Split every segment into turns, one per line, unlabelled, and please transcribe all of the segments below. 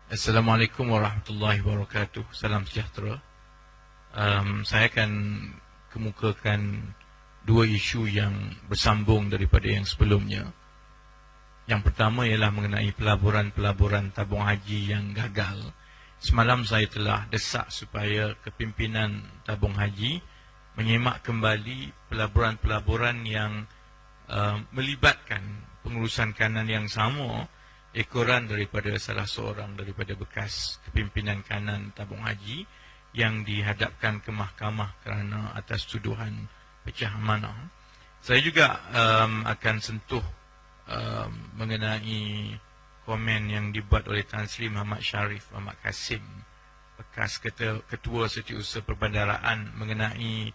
Assalamualaikum warahmatullahi wabarakatuh. Salam sejahtera. Saya akan kemukakan dua isu yang bersambung daripada yang sebelumnya. Yang pertama ialah mengenai pelaburan-pelaburan tabung haji yang gagal. Semalam saya telah desak supaya kepimpinan tabung haji menyemak kembali pelaburan-pelaburan yang melibatkan pengurusan kanan yang sama, ekoran daripada salah seorang daripada bekas kepimpinan kanan tabung haji yang dihadapkan ke mahkamah kerana atas tuduhan pecah amanah. Saya juga akan sentuh mengenai komen yang dibuat oleh Tan Sri Muhammad Sharif Muhammad Kasim, bekas Ketua Setiausaha Perbandaraan, mengenai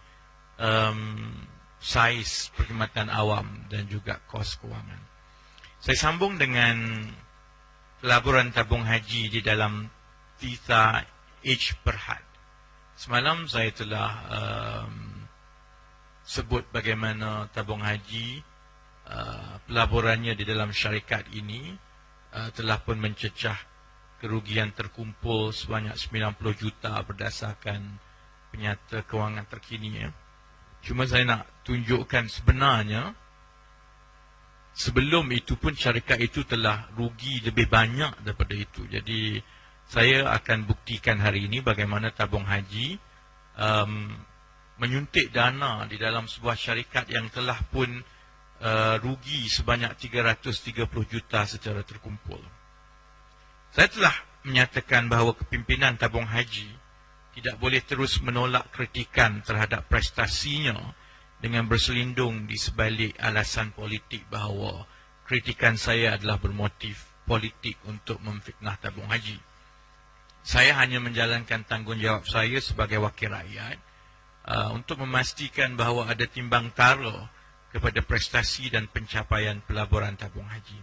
saiz perkhidmatan awam dan juga kos kewangan. Saya sambung dengan pelaburan tabung haji di dalam Titha H. Berhad. Semalam saya telah sebut bagaimana tabung haji pelaburannya di dalam syarikat ini telah pun mencecah kerugian terkumpul sebanyak 90 juta berdasarkan penyata kewangan terkini. Cuma saya nak tunjukkan sebenarnya sebelum itu pun syarikat itu telah rugi lebih banyak daripada itu. Jadi saya akan buktikan hari ini bagaimana tabung haji menyuntik dana di dalam sebuah syarikat yang telah pun rugi sebanyak 330 juta secara terkumpul. Saya telah menyatakan bahawa kepimpinan tabung haji tidak boleh terus menolak kritikan terhadap prestasinya dengan berselindung di sebalik alasan politik bahawa kritikan saya adalah bermotif politik untuk memfitnah tabung haji. Saya hanya menjalankan tanggungjawab saya sebagai wakil rakyat untuk memastikan bahawa ada timbang tara kepada prestasi dan pencapaian pelaburan tabung haji.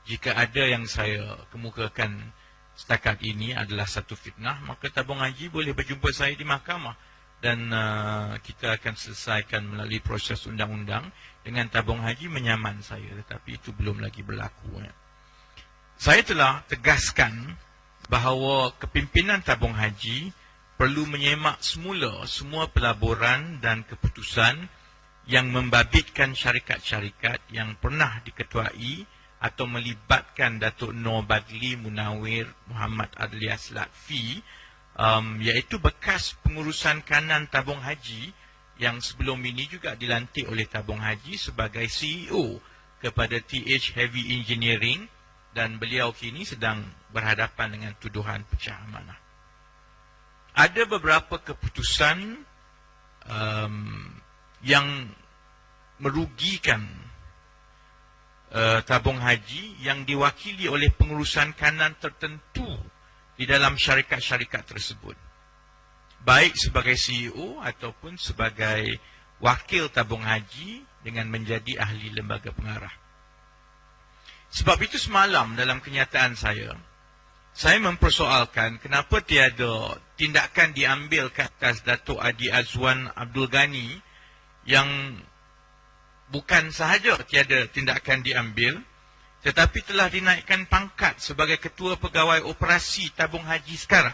Jika ada yang saya kemukakan setakat ini adalah satu fitnah, maka tabung haji boleh berjumpa saya di mahkamah dan kita akan selesaikan melalui proses undang-undang dengan tabung haji menyaman saya, tetapi itu belum lagi berlaku. Saya telah tegaskan bahawa kepimpinan tabung haji perlu menyemak semula semua pelaburan dan keputusan yang membabitkan syarikat-syarikat yang pernah diketuai atau melibatkan Datuk Nur Badli Munawir Muhammad Adlias Latfi, iaitu bekas pengurusan kanan tabung haji yang sebelum ini juga dilantik oleh tabung haji sebagai CEO kepada TH Heavy Engineering, dan beliau kini sedang berhadapan dengan tuduhan pecah amanah. Ada beberapa keputusan yang merugikan tabung haji yang diwakili oleh pengurusan kanan tertentu di dalam syarikat-syarikat tersebut, baik sebagai CEO ataupun sebagai wakil tabung haji dengan menjadi ahli lembaga pengarah. Sebab itu semalam dalam kenyataan saya mempersoalkan kenapa tiada tindakan diambil ke atas Datuk Adi Azwan Abdul Ghani, yang bukan sahaja tiada tindakan diambil, tetapi telah dinaikkan pangkat sebagai Ketua Pegawai Operasi Tabung Haji sekarang.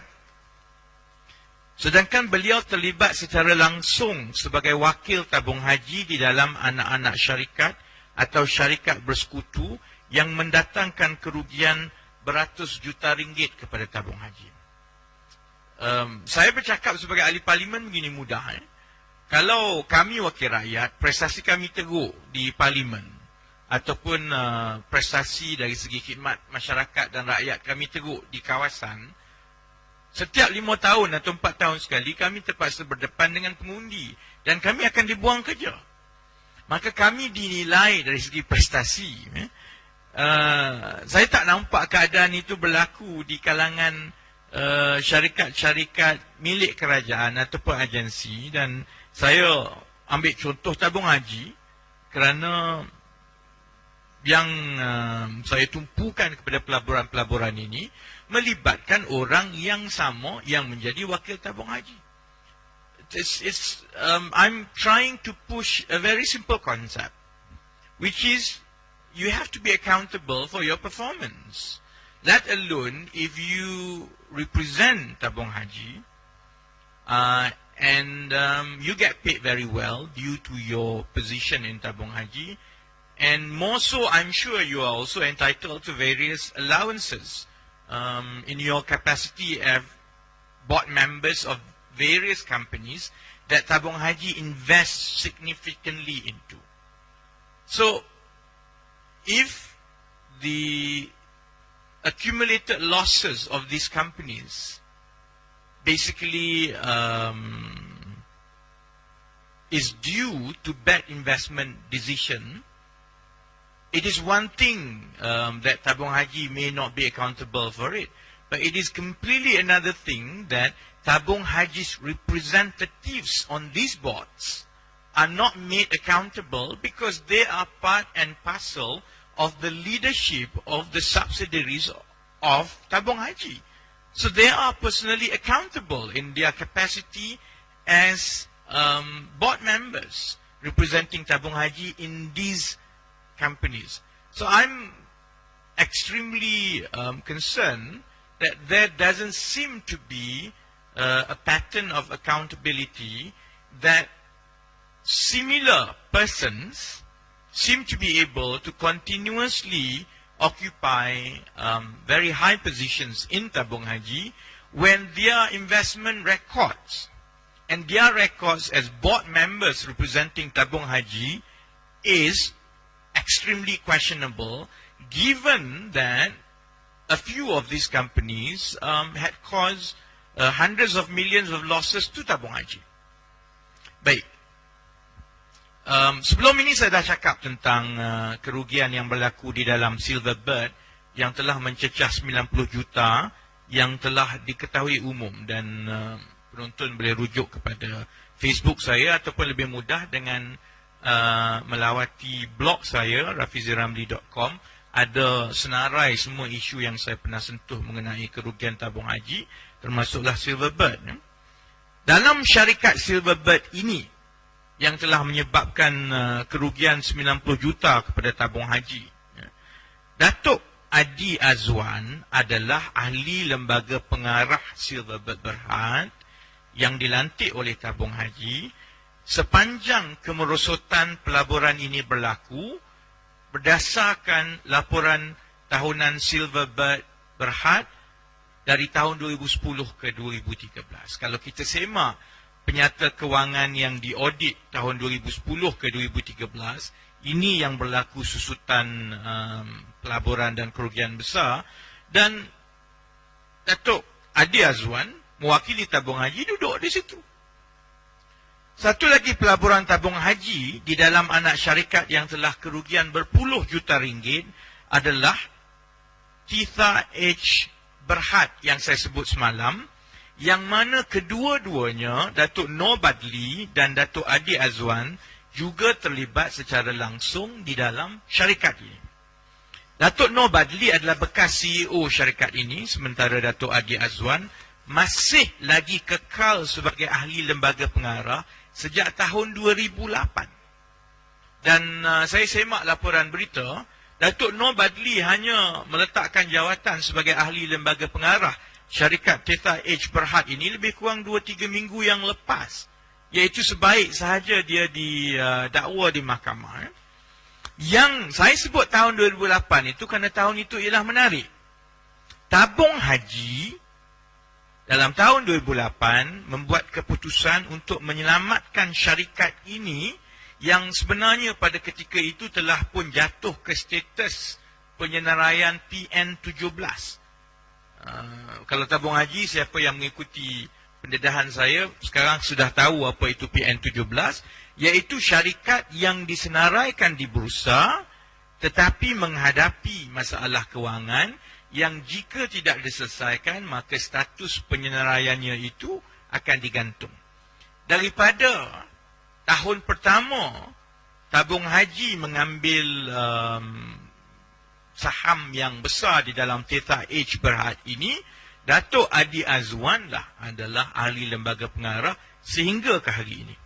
Sedangkan beliau terlibat secara langsung sebagai wakil tabung haji di dalam anak-anak syarikat atau syarikat bersekutu yang mendatangkan kerugian beratus juta ringgit kepada tabung haji. Saya bercakap sebagai ahli parlimen begini mudah. Kalau kami wakil rakyat, prestasi kami teruk di parlimen, ataupun prestasi dari segi khidmat masyarakat dan rakyat kami teruk di kawasan, setiap 5 tahun atau 4 tahun sekali kami terpaksa berdepan dengan pengundi dan kami akan dibuang kerja. Maka kami dinilai dari segi prestasi. Saya tak nampak keadaan itu berlaku di kalangan syarikat-syarikat milik kerajaan ataupun agensi, dan saya ambil contoh tabung haji kerana yang saya tumpukan kepada pelaburan-pelaburan ini melibatkan orang yang sama yang menjadi wakil tabung haji. I'm trying to push a very simple concept, which is you have to be accountable for your performance. let alone if you represent tabung haji, and you get paid very well due to your position in tabung haji, and more so, I'm sure you are also entitled to various allowances in your capacity as board members of various companies that tabung haji invests significantly into. So, if the accumulated losses of these companies basically is due to bad investment decision, it is one thing that tabung haji may not be accountable for it, but it is completely another thing that tabung haji's representatives on these boards are not made accountable because they are part and parcel of the leadership of the subsidiaries of tabung haji. So they are personally accountable in their capacity as board members representing tabung haji in these companies. So I'm extremely concerned that there doesn't seem to be a pattern of accountability, that similar persons seem to be able to continuously occupy very high positions in tabung haji when their investment records and their records as board members representing tabung haji is extremely questionable, given that a few of these companies had caused hundreds of millions of losses to tabung haji. Baik. Sebelum ini saya dah cakap tentang kerugian yang berlaku di dalam Silverbird yang telah mencecah 90 juta yang telah diketahui umum, dan penonton boleh rujuk kepada Facebook saya ataupun lebih mudah dengan melawati blog saya rafiziramli.com. Ada senarai semua isu yang saya pernah sentuh mengenai kerugian tabung haji, termasuklah Silverbird. Dalam syarikat Silverbird ini yang telah menyebabkan kerugian 90 juta kepada tabung haji, Datuk Adi Azwan adalah ahli lembaga pengarah Silverbird Berhad yang dilantik oleh tabung haji. Sepanjang kemerosotan pelaburan ini berlaku, berdasarkan laporan tahunan Silverbird Berhad dari tahun 2010 ke 2013. Kalau kita semak penyata kewangan yang diaudit tahun 2010 ke 2013, ini yang berlaku susutan pelaburan dan kerugian besar, dan Datuk Adi Azwan mewakili tabung haji duduk di situ. Satu lagi pelaburan tabung haji di dalam anak syarikat yang telah kerugian berpuluh juta ringgit adalah Titha H. Berhad yang saya sebut semalam, yang mana kedua-duanya, Datuk Noor Badli dan Datuk Adi Azwan, juga terlibat secara langsung di dalam syarikat ini. Datuk Noor Badli adalah bekas CEO syarikat ini, sementara Datuk Adi Azwan masih lagi kekal sebagai ahli lembaga pengarah sejak tahun 2008. Dan saya semak laporan berita, Datuk Noor Badli hanya meletakkan jawatan sebagai ahli lembaga pengarah syarikat Titha H. Berhad ini lebih kurang 2-3 minggu yang lepas, iaitu sebaik sahaja dia didakwa di mahkamah. Yang saya sebut tahun 2008 itu kerana tahun itu ialah menarik. Tabung haji dalam tahun 2008 membuat keputusan untuk menyelamatkan syarikat ini yang sebenarnya pada ketika itu telah pun jatuh ke status penyenaraian PN17. Kalau tabung haji, siapa yang mengikuti pendedahan saya sekarang sudah tahu apa itu PN17, iaitu syarikat yang disenaraikan di bursa tetapi menghadapi masalah kewangan yang jika tidak diselesaikan maka status penyenaraiannya itu akan digantung. Daripada tahun pertama tabung haji mengambil saham yang besar di dalam Titha H. Berhad ini, Datuk Adi Azwan lah adalah ahli lembaga pengarah sehingga ke hari ini.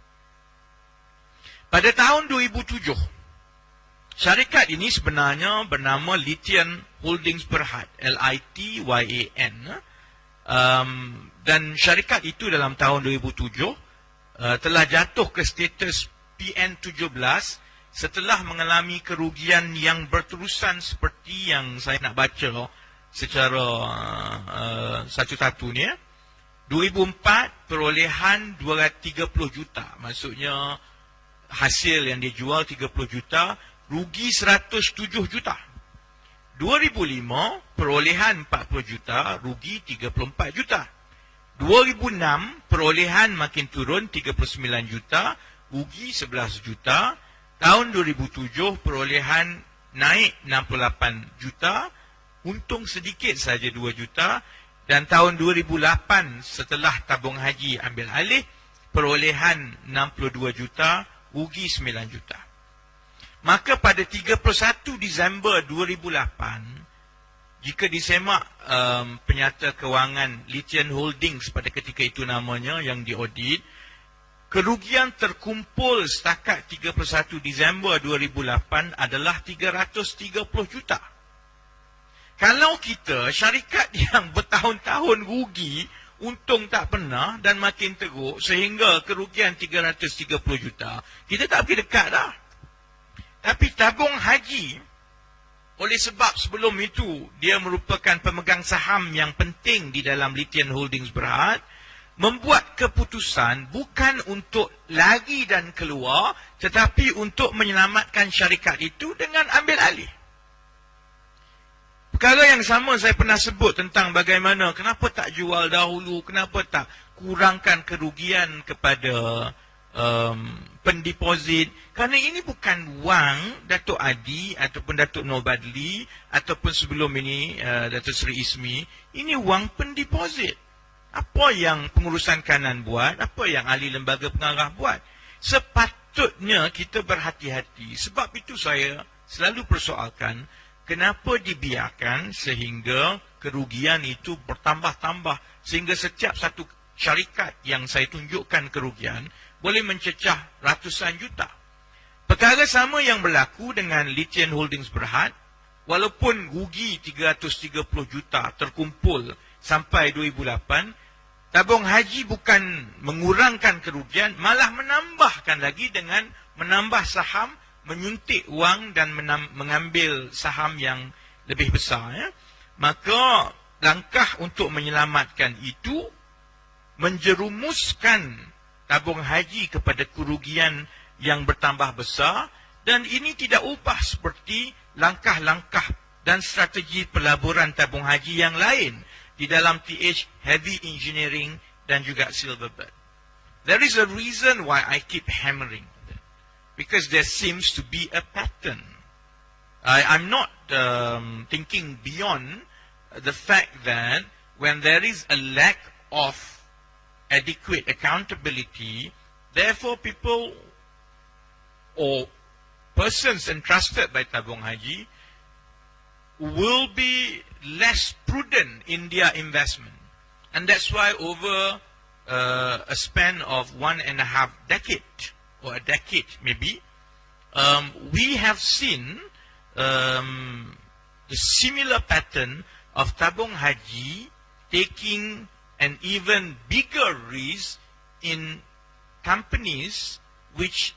Pada tahun 2007, Syarikat ini sebenarnya bernama Lityan Holdings Berhad, LITYAN. Dan syarikat itu dalam tahun 2007 telah jatuh ke status PN17 setelah mengalami kerugian yang berterusan seperti yang saya nak baca secara satu-satu ni. 2004 perolehan 230 juta. Maksudnya hasil yang dia jual 30 juta, rugi 107 juta. 2005 perolehan 40 juta, rugi 34 juta. 2006 perolehan makin turun 39 juta, rugi 11 juta. Tahun 2007 perolehan naik 68 juta, untung sedikit saja 2 juta. Dan tahun 2008 setelah tabung haji ambil alih, perolehan 62 juta, rugi 9 juta. Maka pada 31 Disember 2008, jika disemak penyata kewangan Lityan Holdings pada ketika itu namanya yang diaudit, kerugian terkumpul setakat 31 Disember 2008 adalah 330 juta. Kalau kita syarikat yang bertahun-tahun rugi, untung tak pernah dan makin teruk sehingga kerugian 330 juta, kita tak pergi dekat dah. Tapi tabung haji, oleh sebab sebelum itu dia merupakan pemegang saham yang penting di dalam Lityan Holdings Berhad, membuat keputusan bukan untuk lari dan keluar, tetapi untuk menyelamatkan syarikat itu dengan ambil alih. Perkara yang sama saya pernah sebut tentang bagaimana kenapa tak jual dahulu, kenapa tak kurangkan kerugian kepada pendeposit. Kerana ini bukan wang Datuk Adi ataupun Datuk Nobadli ataupun sebelum ini Datuk Seri Ismi. Ini wang pendeposit. Apa yang pengurusan kanan buat, apa yang ahli lembaga pengarah buat. Sepatutnya kita berhati-hati. Sebab itu saya selalu persoalkan, kenapa dibiarkan sehingga kerugian itu bertambah-tambah, sehingga setiap satu syarikat yang saya tunjukkan kerugian boleh mencecah ratusan juta. Perkara sama yang berlaku dengan Lityan Holdings Berhad, walaupun rugi 330 juta terkumpul sampai 2008, tabung haji bukan mengurangkan kerugian, malah menambahkan lagi dengan menambah saham, menyuntik wang dan mengambil saham yang lebih besar. Maka langkah untuk menyelamatkan itu menjerumuskan tabung haji kepada kerugian yang bertambah besar, dan ini tidak ubah seperti langkah-langkah dan strategi pelaburan tabung haji yang lain di dalam TH Heavy Engineering dan juga Silverbird. There is a reason why I keep hammering. Because there seems to be a pattern. I'm not thinking beyond the fact that when there is a lack of adequate accountability, therefore people or persons entrusted by Tabung Haji will be less prudent in their investment. And that's why over a span of 1.5 decades, or a decade maybe, we have seen the similar pattern of Tabung Haji taking an even bigger risk in companies which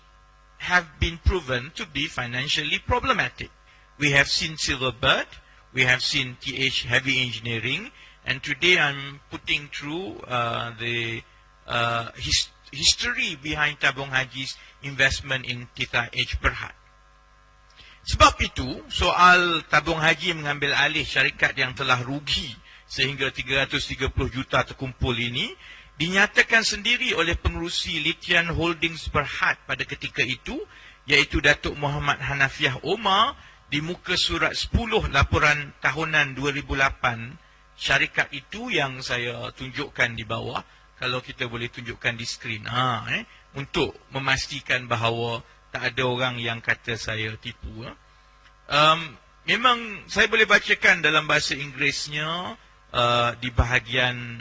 have been proven to be financially problematic. We have seen Silverbird, we have seen TH Heavy Engineering, and today I'm putting through the history behind Tabung Haji's investment in Tita H. Berhad. Sebab itu, soal Tabung Haji mengambil alih syarikat yang telah rugi sehingga 330 juta terkumpul ini, dinyatakan sendiri oleh pengerusi Lityan Holdings Berhad pada ketika itu, iaitu Datuk Muhammad Hanafiah Omar, di muka surat 10 laporan tahunan 2008, syarikat itu yang saya tunjukkan di bawah, kalau kita boleh tunjukkan di skrin, untuk memastikan bahawa tak ada orang yang kata saya tipu. Memang saya boleh bacakan dalam bahasa Inggerisnya di bahagian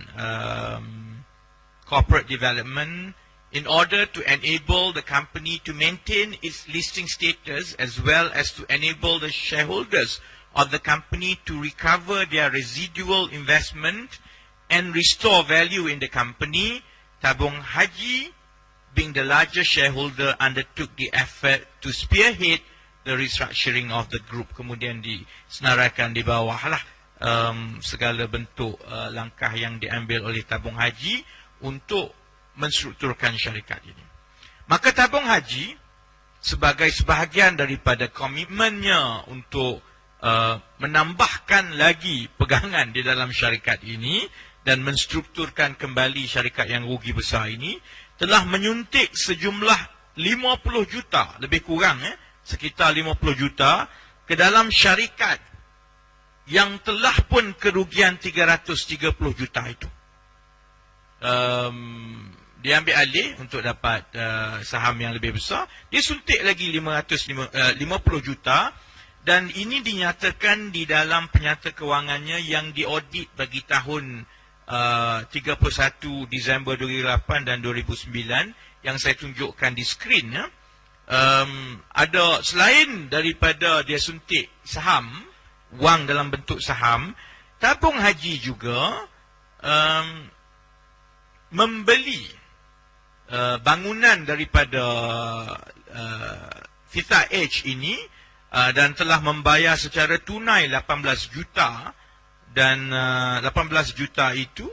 corporate development. in order to enable the company to maintain its listing status as well as to enable the shareholders of the company to recover their residual investment and restore value in the company, Tabung Haji, being the largest shareholder, undertook the effort to spearhead the restructuring of the group. Kemudian disenaraikan di bawah lah segala bentuk langkah yang diambil oleh Tabung Haji untuk menstrukturkan syarikat ini. Maka Tabung Haji sebagai sebahagian daripada komitmennya untuk menambahkan lagi pegangan di dalam syarikat ini dan menstrukturkan kembali syarikat yang rugi besar ini, telah menyuntik sejumlah 50 juta, lebih kurang sekitar 50 juta ke dalam syarikat yang telah pun kerugian 330 juta itu. Dia ambil alih untuk dapat saham yang lebih besar. Dia suntik lagi 50 juta dan ini dinyatakan di dalam penyata kewangannya yang diaudit bagi tahun 31 Disember 2008 dan 2009 yang saya tunjukkan di skrin. Ada selain daripada dia suntik saham, wang dalam bentuk saham, Tabung Haji juga membeli bangunan daripada Fitha Edge ini dan telah membayar secara tunai 18 juta dan 18 juta itu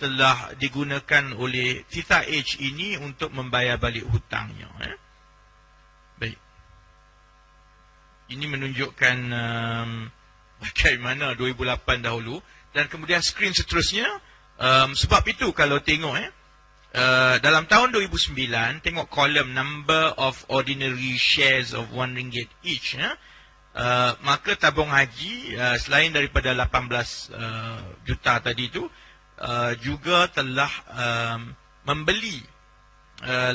telah digunakan oleh Fitha Edge ini untuk membayar balik hutangnya. Baik. Ini menunjukkan bagaimana 2008 dahulu dan kemudian skrin seterusnya. Sebab itu kalau tengok dalam tahun 2009, tengok kolom number of ordinary shares of RM1 each. Maka Tabung Haji selain daripada 18 juta tadi itu juga telah membeli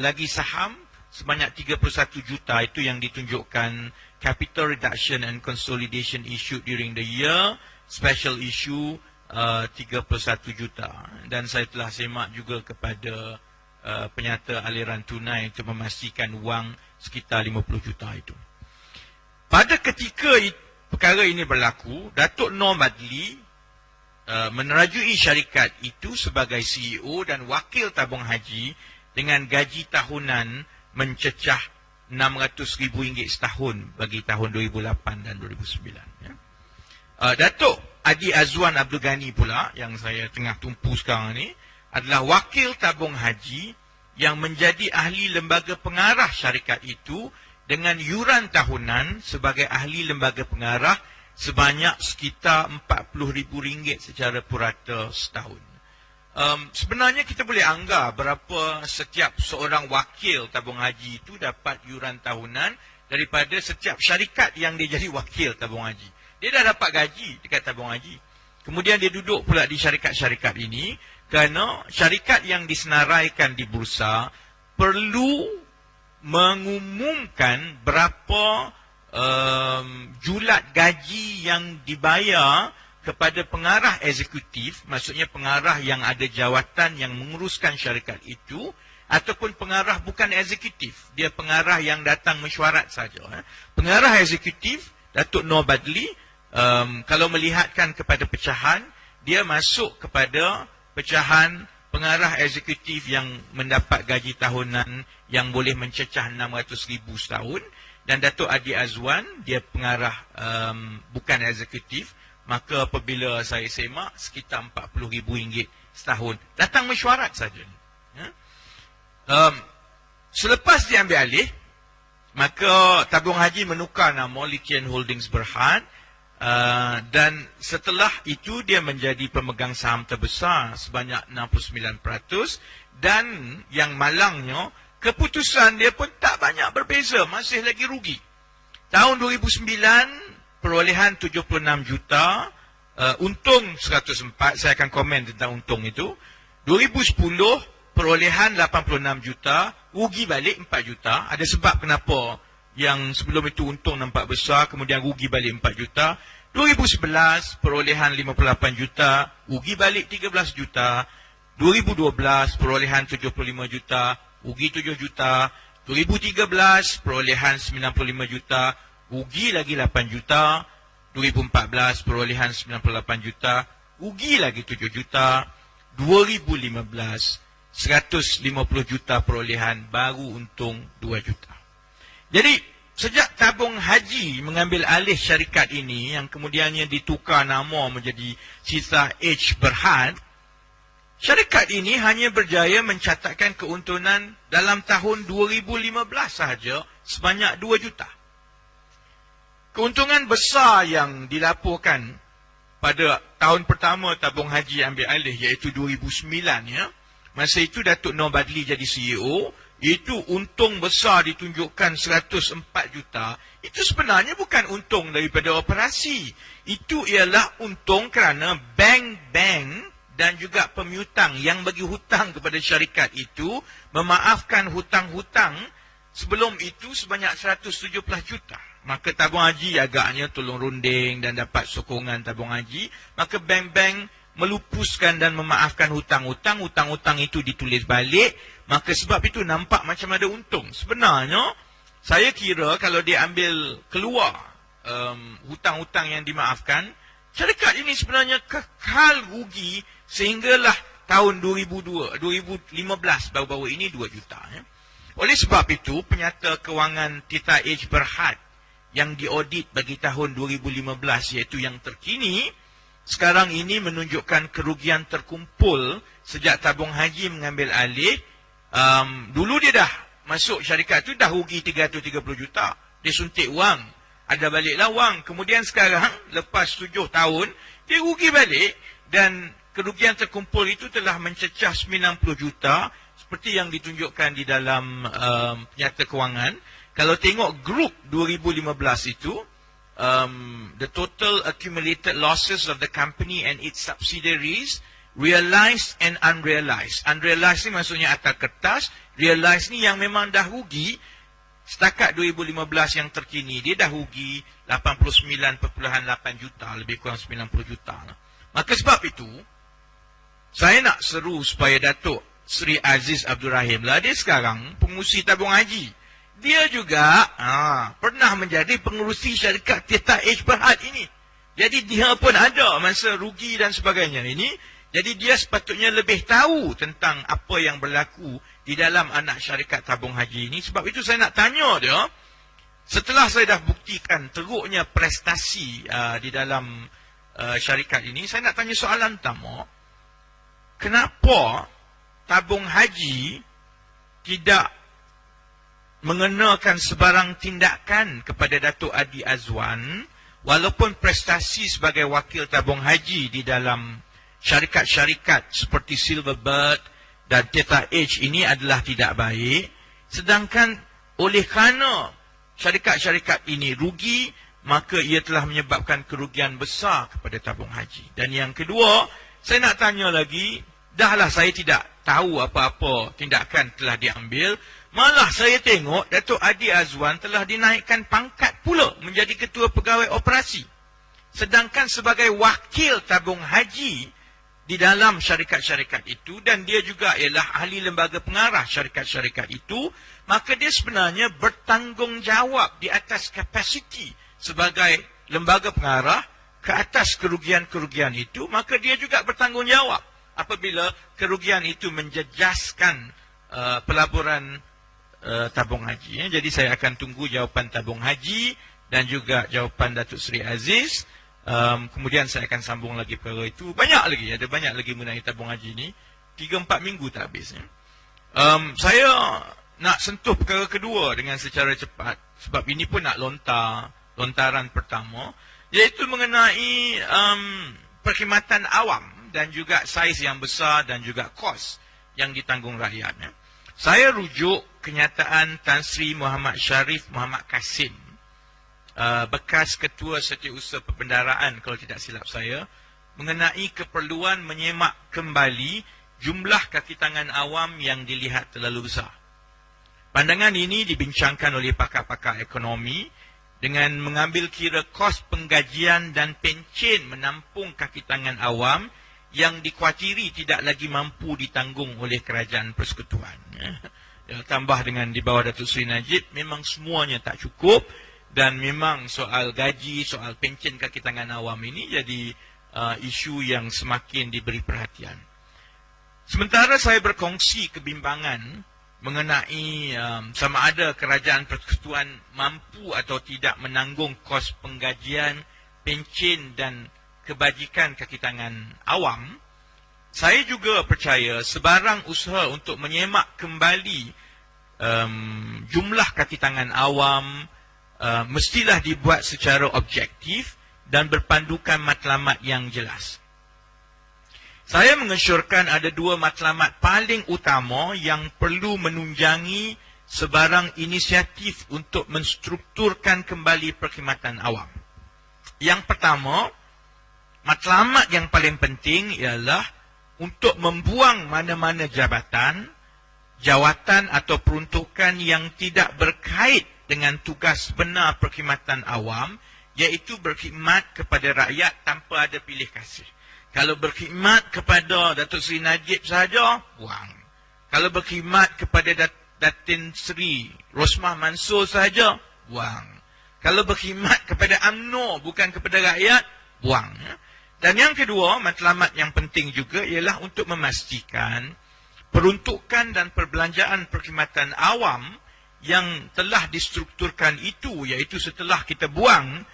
lagi saham sebanyak 31 juta. Itu yang ditunjukkan capital reduction and consolidation issued during the year, special issue 31 juta. Dan saya telah semak juga kepada penyata aliran tunai untuk memastikan wang sekitar 50 juta itu. Pada ketika perkara ini berlaku, Datuk Nor Madli menerajui syarikat itu sebagai CEO dan wakil Tabung Haji dengan gaji tahunan mencecah RM600,000 setahun bagi tahun 2008 dan 2009. Datuk Adi Azwan Abdul Ghani pula, yang saya tengah tumpu sekarang ni, adalah wakil Tabung Haji yang menjadi ahli lembaga pengarah syarikat itu dengan yuran tahunan sebagai ahli lembaga pengarah sebanyak sekitar RM40,000 secara purata setahun. Sebenarnya kita boleh anggar berapa setiap seorang wakil Tabung Haji itu dapat yuran tahunan daripada setiap syarikat yang dia jadi wakil Tabung Haji. Dia dah dapat gaji dekat Tabung Haji. Kemudian dia duduk pula di syarikat-syarikat ini kerana syarikat yang disenaraikan di bursa perlu mengumumkan berapa julat gaji yang dibayar kepada pengarah eksekutif, maksudnya pengarah yang ada jawatan yang menguruskan syarikat itu, ataupun pengarah bukan eksekutif, dia pengarah yang datang mesyuarat saja. Pengarah eksekutif, Datuk Nor Badli, kalau melihatkan kepada pecahan, dia masuk kepada pecahan pengarah eksekutif yang mendapat gaji tahunan yang boleh mencecah RM600,000 setahun. Dan Datuk Adi Azwan, dia pengarah bukan eksekutif, maka apabila saya semak, sekitar RM40,000 setahun. Datang mesyuarat saja. Selepas diambil alih, maka Tabung Haji menukar nama Litian Holdings Berhad, dan setelah itu dia menjadi pemegang saham terbesar sebanyak 69%, dan yang malangnya, keputusan dia pun tak banyak berbeza, masih lagi rugi. Tahun 2009, perolehan 76 juta, untung 104, saya akan komen tentang untung itu. 2010, perolehan 86 juta, rugi balik 4 juta. Ada sebab kenapa yang sebelum itu untung nampak besar, kemudian rugi balik 4 juta. 2011, perolehan 58 juta, rugi balik 13 juta. 2012, perolehan 75 juta, rugi 7 juta. 2013 perolehan 95 juta, rugi lagi 8 juta. 2014 perolehan 98 juta, rugi lagi 7 juta. 2015 150 juta perolehan, baru untung 2 juta. Jadi sejak tabung haji mengambil alih syarikat ini yang kemudiannya ditukar nama menjadi Syita H. Berhad, syarikat ini hanya berjaya mencatatkan keuntungan dalam tahun 2015 sahaja sebanyak 2 juta. Keuntungan besar yang dilaporkan pada tahun pertama tabung haji ambil alih iaitu 2009 ya. Masa itu Datuk Noor Badli jadi CEO, itu untung besar ditunjukkan 104 juta. Itu sebenarnya bukan untung daripada operasi. Itu ialah untung kerana bank-bank dan juga pemiutang yang bagi hutang kepada syarikat itu memaafkan hutang-hutang sebelum itu sebanyak 117 juta. Maka tabung haji agaknya tolong runding dan dapat sokongan tabung haji. Maka bank-bank melupuskan dan memaafkan hutang-hutang. Hutang-hutang itu ditulis balik. Maka sebab itu nampak macam ada untung. Sebenarnya, saya kira kalau dia ambil keluar hutang-hutang yang dimaafkan, syarikat ini sebenarnya kekal rugi sehinggalah tahun 2015 baru-baru ini 2 juta. Ya. Oleh sebab itu, penyata kewangan Syita H. Berhad yang diaudit bagi tahun 2015 iaitu yang terkini, sekarang ini menunjukkan kerugian terkumpul sejak tabung haji mengambil alih. Dulu dia dah masuk syarikat tu dah rugi 330 juta. Dia suntik wang. Ada baliklah wang. Kemudian sekarang lepas 7 tahun dia rugi balik dan kerugian terkumpul itu telah mencecah 90 juta seperti yang ditunjukkan di dalam penyata kewangan. Kalau tengok grup 2015 itu, the total accumulated losses of the company and its subsidiaries, realized and unrealized. Unrealized ni maksudnya atas kertas, realized ni yang memang dah rugi. Setakat 2015 yang terkini, dia dah rugi 89.8 juta, lebih kurang 90 juta. Maka sebab itu, saya nak seru supaya Datuk Seri Aziz Abdul Rahim lah, dia sekarang pengurusi tabung haji. Dia juga pernah menjadi pengurusi syarikat Syita H. Berhad ini. Jadi dia pun ada masa rugi dan sebagainya ini. Jadi dia sepatutnya lebih tahu tentang apa yang berlaku di dalam anak syarikat tabung haji ini. Sebab itu saya nak tanya dia, setelah saya dah buktikan teruknya prestasi di dalam syarikat ini, saya nak tanya soalan pertama. Kenapa tabung haji tidak mengenakan sebarang tindakan kepada Datuk Adi Azwan walaupun prestasi sebagai wakil tabung haji di dalam syarikat-syarikat seperti Silverbird dan Syita H ini adalah tidak baik, sedangkan oleh kerana syarikat-syarikat ini rugi, maka ia telah menyebabkan kerugian besar kepada tabung haji. Dan yang kedua, saya nak tanya lagi, dahlah saya tidak tahu apa-apa tindakan telah diambil, malah saya tengok Datuk Adi Azwan telah dinaikkan pangkat pula menjadi ketua pegawai operasi. Sedangkan sebagai wakil tabung haji di dalam syarikat-syarikat itu, dan dia juga ialah ahli lembaga pengarah syarikat-syarikat itu, maka dia sebenarnya bertanggungjawab di atas kapasiti sebagai lembaga pengarah ke atas kerugian-kerugian itu, maka dia juga bertanggungjawab apabila kerugian itu menjejaskan pelaburan tabung haji. Ya. Jadi saya akan tunggu jawapan tabung haji dan juga jawapan Datuk Seri Aziz. Kemudian saya akan sambung lagi perkara itu. Banyak lagi, ada banyak lagi mengenai tabung haji ini. 3-4 minggu tak habis. Ya. Saya nak sentuh perkara kedua dengan secara cepat. Sebab ini pun nak lontaran pertama. Iaitu mengenai perkhidmatan awam dan juga saiz yang besar dan juga kos yang ditanggung rakyat. Ya. Saya rujuk kenyataan Tan Sri Muhammad Sharif Muhammad Kasim, bekas Ketua Setiausaha Perbendaraan kalau tidak silap saya, mengenai keperluan menyemak kembali jumlah kaki tangan awam yang dilihat terlalu besar. Pandangan ini dibincangkan oleh pakar-pakar ekonomi dengan mengambil kira kos penggajian dan pencen menampung kaki tangan awam yang dikhawatiri tidak lagi mampu ditanggung oleh kerajaan persekutuan. tambah dengan di bawah Datuk Seri Najib, memang semuanya tak cukup, dan memang soal gaji, soal pencen kaki tangan awam ini jadi isu yang semakin diberi perhatian. Sementara saya berkongsi kebimbangan mengenai sama ada kerajaan persekutuan mampu atau tidak menanggung kos penggajian, pencen dan kebajikan kaki tangan awam, saya juga percaya sebarang usaha untuk menyemak kembali jumlah kaki tangan awam mestilah dibuat secara objektif dan berpandukan matlamat yang jelas. Saya mengesyorkan ada dua matlamat paling utama yang perlu menunjangi sebarang inisiatif untuk menstrukturkan kembali perkhidmatan awam. Yang pertama, matlamat yang paling penting ialah untuk membuang mana-mana jawatan atau peruntukan yang tidak berkait dengan tugas benar perkhidmatan awam, iaitu berkhidmat kepada rakyat tanpa ada pilih kasih. Kalau berkhidmat kepada Datuk Seri Najib sahaja, buang. Kalau berkhidmat kepada Datin Seri Rosmah Mansur sahaja, buang. Kalau berkhidmat kepada UMNO bukan kepada rakyat, buang. Dan yang kedua, matlamat yang penting juga ialah untuk memastikan peruntukan dan perbelanjaan perkhidmatan awam yang telah distrukturkan itu, iaitu setelah kita buang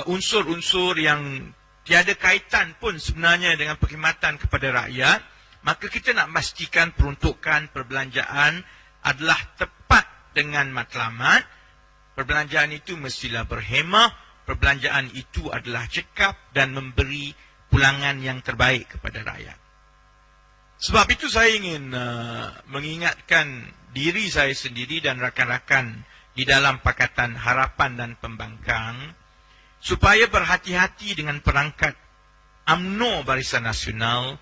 unsur-unsur yang tiada kaitan pun sebenarnya dengan perkhidmatan kepada rakyat, maka kita nak pastikan peruntukan perbelanjaan adalah tepat dengan matlamat. Perbelanjaan itu mestilah berhemah, perbelanjaan itu adalah cekap dan memberi pulangan yang terbaik kepada rakyat. Sebab itu saya ingin mengingatkan diri saya sendiri dan rakan-rakan di dalam Pakatan Harapan dan Pembangkang supaya berhati-hati dengan perangkat UMNO Barisan Nasional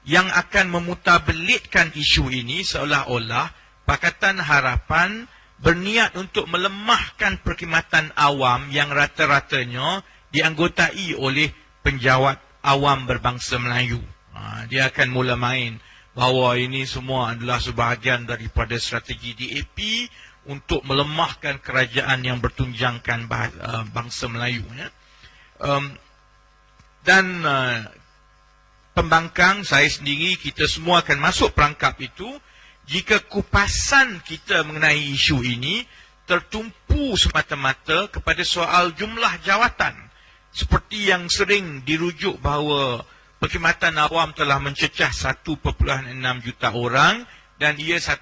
yang akan memutabelitkan isu ini seolah-olah Pakatan Harapan berniat untuk melemahkan perkhidmatan awam yang rata-ratanya dianggotai oleh penjawat awam berbangsa Melayu. Dia akan mula main bahawa ini semua adalah sebahagian daripada strategi DAP untuk melemahkan kerajaan yang bertunjangkan bangsa Melayu. Dan Pembangkang, saya sendiri, kita semua akan masuk perangkap itu jika kupasan kita mengenai isu ini tertumpu semata-mata kepada soal jumlah jawatan. Seperti yang sering dirujuk bahawa perkhidmatan awam telah mencecah 1.6 juta orang dan ia 1%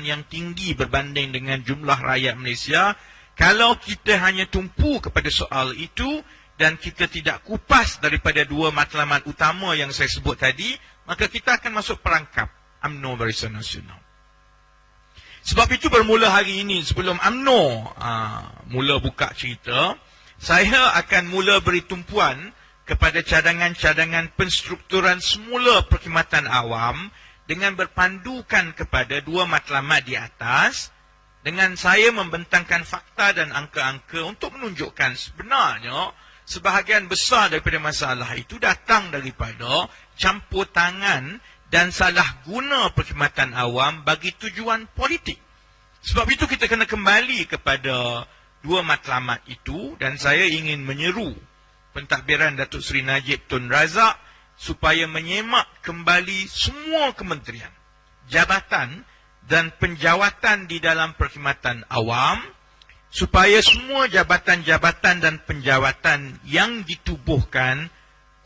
yang tinggi berbanding dengan jumlah rakyat Malaysia. Kalau kita hanya tumpu kepada soal itu dan kita tidak kupas daripada dua matlamat utama yang saya sebut tadi, maka kita akan masuk perangkap UMNO Barisan Nasional. Sebab itu bermula hari ini, sebelum UMNO mula buka cerita, saya akan mula beri tumpuan kepada cadangan-cadangan penstrukturan semula perkhidmatan awam dengan berpandukan kepada dua matlamat di atas, dengan saya membentangkan fakta dan angka-angka untuk menunjukkan sebenarnya sebahagian besar daripada masalah itu datang daripada campur tangan dan salah guna perkhidmatan awam bagi tujuan politik. Sebab itu kita kena kembali kepada dua matlamat itu, dan saya ingin menyeru pentadbiran Datuk Seri Najib Tun Razak supaya menyemak kembali semua kementerian, jabatan dan penjawatan di dalam perkhidmatan awam, supaya semua jabatan-jabatan dan penjawatan yang ditubuhkan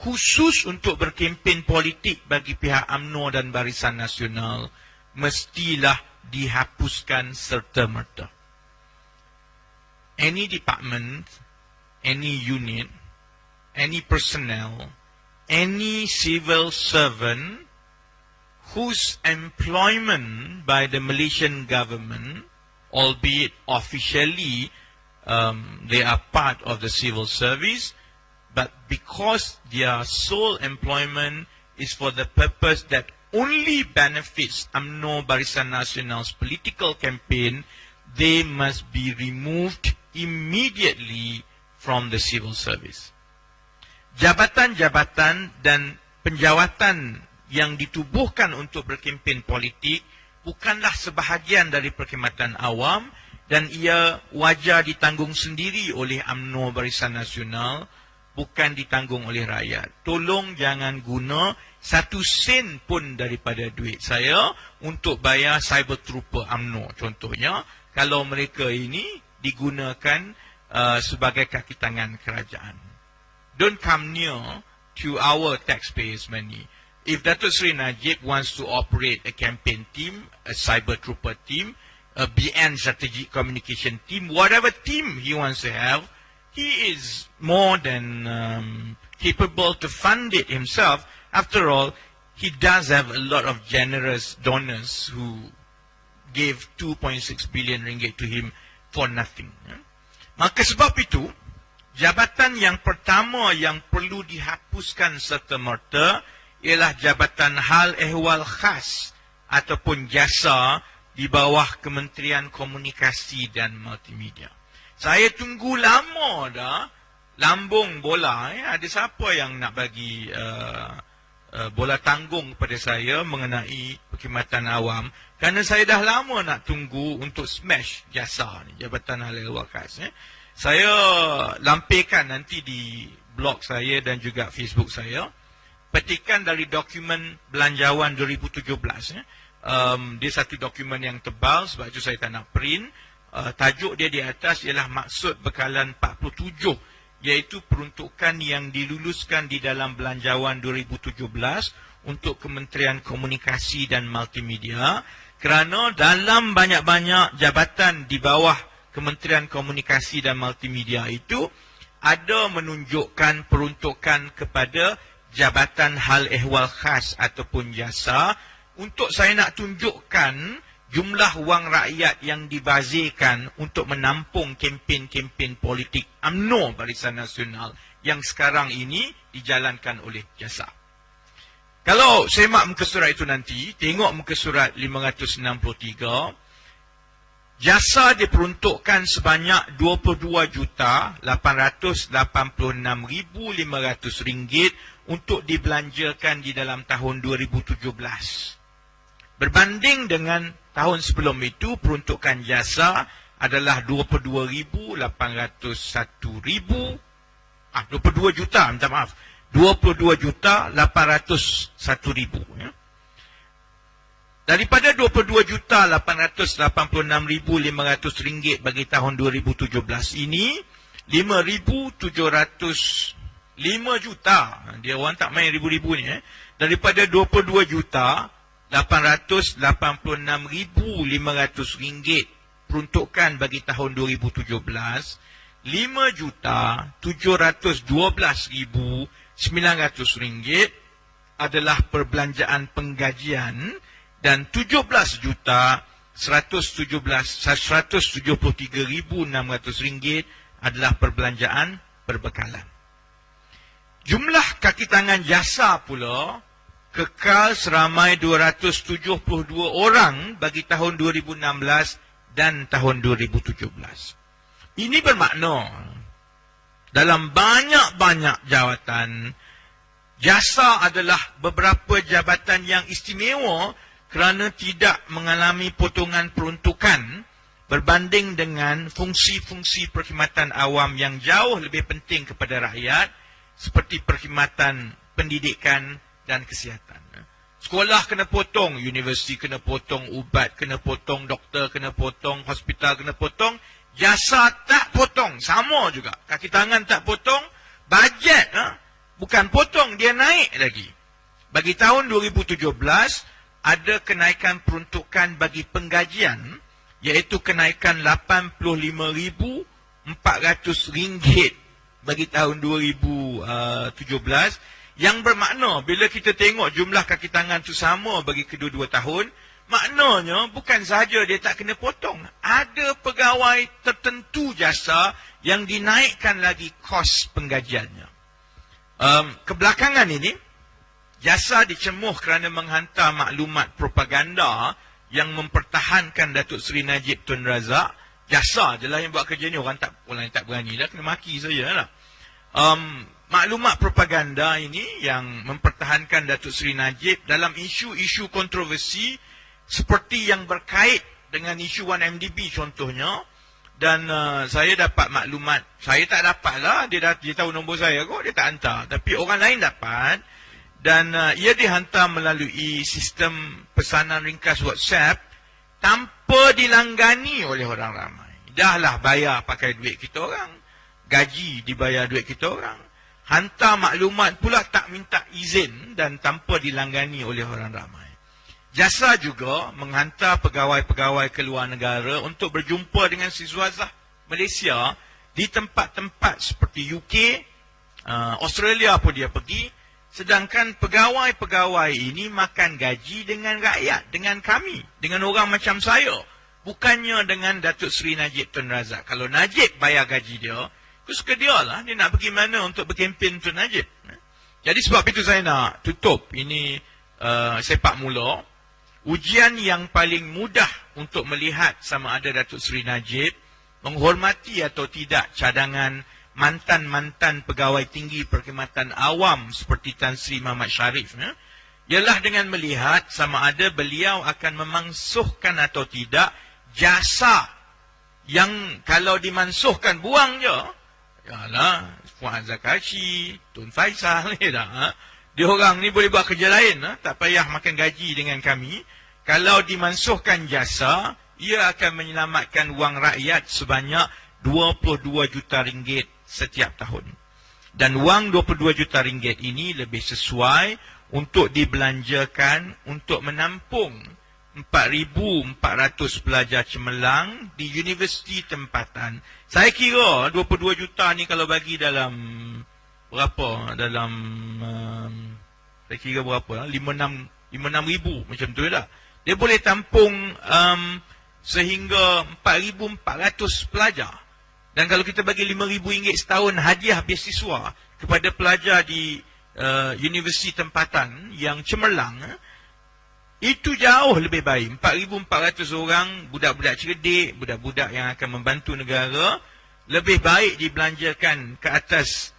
khusus untuk berkempen politik bagi pihak UMNO dan Barisan Nasional mestilah dihapuskan serta-merta. Any department, any unit, any personnel, any civil servant whose employment by the Malaysian government, albeit officially they are part of the civil service, but because their sole employment is for the purpose that only benefits UMNO Barisan Nasional's political campaign, they must be removed immediately from the civil service. Jabatan-jabatan dan penjawatan yang ditubuhkan untuk berkempen politik bukanlah sebahagian dari perkhidmatan awam dan ia wajar ditanggung sendiri oleh UMNO Barisan Nasional, bukan ditanggung oleh rakyat. Tolong jangan guna 1 sen pun daripada duit saya untuk bayar cyber trooper UMNO. Contohnya, kalau mereka ini digunakan sebagai kaki tangan kerajaan. Don't come near to our taxpayers' money. If Datuk Seri Najib wants to operate a campaign team, a cyber trooper team, a BN strategic communication team, whatever team he wants to have, he is more than capable to fund it himself. After all, he does have a lot of generous donors who gave 2.6 billion ringgit to him for nothing. Maka sebab itu, jabatan yang pertama yang perlu dihapuskan serta-merta ialah Jabatan Hal Ehwal Khas ataupun jasa di bawah Kementerian Komunikasi dan Multimedia. Saya tunggu lama dah, lambung bola. Ada siapa yang nak bagi bola tanggung kepada saya mengenai perkhidmatan awam? Kerana saya dah lama nak tunggu untuk smash jasa ni, Jabatan Hal Ehwal Khas. Saya lampirkan nanti di blog saya dan juga Facebook saya. Petikan dari dokumen belanjawan 2017. Dia satu dokumen yang tebal, sebab itu saya tak nak print. Tajuk dia di atas ialah maksud bekalan 47, iaitu peruntukan yang diluluskan di dalam belanjawan 2017 untuk Kementerian Komunikasi dan Multimedia, kerana dalam banyak-banyak jabatan di bawah Kementerian Komunikasi dan Multimedia itu ada menunjukkan peruntukan kepada Jabatan Hal Ehwal Khas ataupun jasa. Untuk saya nak tunjukkan jumlah wang rakyat yang dibazirkan untuk menampung kempen-kempen politik UMNO Barisan Nasional yang sekarang ini dijalankan oleh jasa. Kalau semak muka surat itu nanti, tengok muka surat 563, jasa diperuntukkan sebanyak RM22,886,500 untuk dibelanjakan di dalam tahun 2017. Berbanding dengan tahun sebelum itu, peruntukan jasa adalah 22,801,000. Ya. Daripada RM22,886,500 bagi tahun 2017 ini, 5 juta, dia orang tak main ribu-ribu ni, daripada 22,886,500 ringgit peruntukan bagi tahun 2017, 5,712,900 ringgit adalah perbelanjaan penggajian dan 17,173,600 ringgit adalah perbelanjaan perbekalan. Jumlah kaki tangan jasa pula kekal seramai 272 orang bagi tahun 2016 dan tahun 2017. Ini bermakna dalam banyak-banyak jawatan, jasa adalah beberapa jabatan yang istimewa kerana tidak mengalami potongan peruntukan berbanding dengan fungsi-fungsi perkhidmatan awam yang jauh lebih penting kepada rakyat, seperti perkhidmatan pendidikan dan kesihatan. Sekolah kena potong, universiti kena potong, ubat kena potong, doktor kena potong, hospital kena potong, jasa tak potong, sama juga. Kaki tangan tak potong, bajet bukan potong, dia naik lagi. Bagi tahun 2017, ada kenaikan peruntukan bagi penggajian, iaitu kenaikan RM85,400 bagi tahun 2017, yang bermakna bila kita tengok jumlah kaki tangan itu sama bagi kedua-dua tahun, maknanya bukan sahaja dia tak kena potong, ada pegawai tertentu jasa yang dinaikkan lagi kos penggajiannya. Kebelakangan ini, jasa dicemuh kerana menghantar maklumat propaganda yang mempertahankan Datuk Seri Najib Tun Razak. Jasa je lah yang buat kerja ni, orang tak berani lah, kena maki saja lah. Maklumat propaganda ini yang mempertahankan Datuk Seri Najib dalam isu-isu kontroversi seperti yang berkait dengan isu 1MDB contohnya, dan saya dapat maklumat, saya tak dapat lah, dia tahu nombor saya kok, dia tak hantar, tapi orang lain dapat, dan ia dihantar melalui sistem pesanan ringkas WhatsApp tanpa dilanggani oleh orang ramai. Dahlah bayar pakai duit kita orang, gaji dibayar duit kita orang, hantar maklumat pula tak minta izin dan tanpa dilanggani oleh orang ramai. Jasa juga menghantar pegawai-pegawai ke luar negara untuk berjumpa dengan siswazah Malaysia di tempat-tempat seperti UK, Australia pun dia pergi, sedangkan pegawai-pegawai ini makan gaji dengan rakyat, dengan kami, dengan orang macam saya, bukannya dengan Datuk Seri Najib Tun Razak. Kalau Najib bayar gaji dia, itu suka dia lah, dia nak pergi mana untuk berkempen Tun Najib. Jadi sebab itu saya nak tutup ini sepak mula. Ujian yang paling mudah untuk melihat sama ada Datuk Seri Najib menghormati atau tidak cadangan mantan-mantan pegawai tinggi perkhidmatan awam seperti Tan Sri Muhammad Sharif, ialah dengan melihat sama ada beliau akan memansuhkan atau tidak jasa yang kalau dimansuhkan buang je. Yalah, Fuad Zakashi, Tun Faisal ni dah. Dia orang ni boleh buat kerja lain, tak payah makan gaji dengan kami. Kalau dimansuhkan jasa, ia akan menyelamatkan wang rakyat sebanyak 22 juta ringgit setiap tahun. Dan wang 22 juta ringgit ini lebih sesuai untuk dibelanjakan untuk menampung 4,400 pelajar cemerlang di universiti tempatan. Saya kira 22 juta ni kalau bagi dalam berapa? Dalam saya kira berapa? 56 ribu macam tu dah. Dia boleh tampung sehingga 4,400 pelajar. Dan kalau kita bagi RM5,000 setahun hadiah beasiswa kepada pelajar di universiti tempatan yang cemerlang, itu jauh lebih baik. 4,400 orang, budak-budak cerdik, budak-budak yang akan membantu negara, lebih baik dibelanjakan ke atas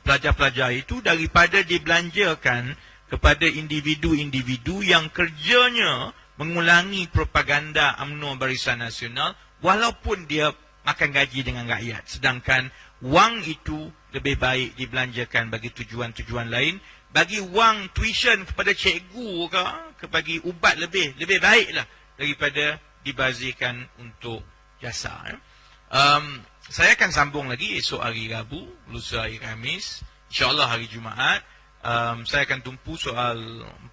pelajar-pelajar itu daripada dibelanjakan kepada individu-individu yang kerjanya mengulangi propaganda UMNO Barisan Nasional walaupun dia makan gaji dengan rakyat. Sedangkan wang itu lebih baik dibelanjakan bagi tujuan-tujuan lain, bagi wang tuition kepada cikgu ke bagi ubat lebih baiklah daripada dibazirkan untuk jasa. Saya akan sambung lagi esok hari Rabu, lusa hari Khamis, insya-Allah hari Jumaat. Saya akan tumpu soal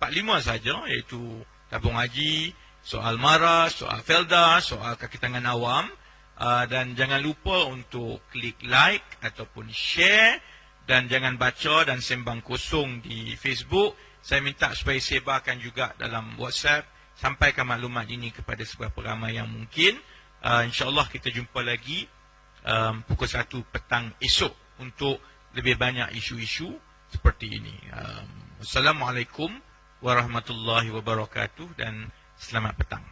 4-5 saja, iaitu tabung haji, soal MARA, soal Felda, soal kaki tangan awam. Dan jangan lupa untuk klik like ataupun share, dan jangan baca dan sembang kosong di Facebook. Saya minta supaya sebarkan juga dalam WhatsApp, sampaikan maklumat ini kepada seberapa ramai yang mungkin. InsyaAllah kita jumpa lagi pukul 1 petang esok untuk lebih banyak isu-isu seperti ini. Assalamualaikum warahmatullahi wabarakatuh dan selamat petang.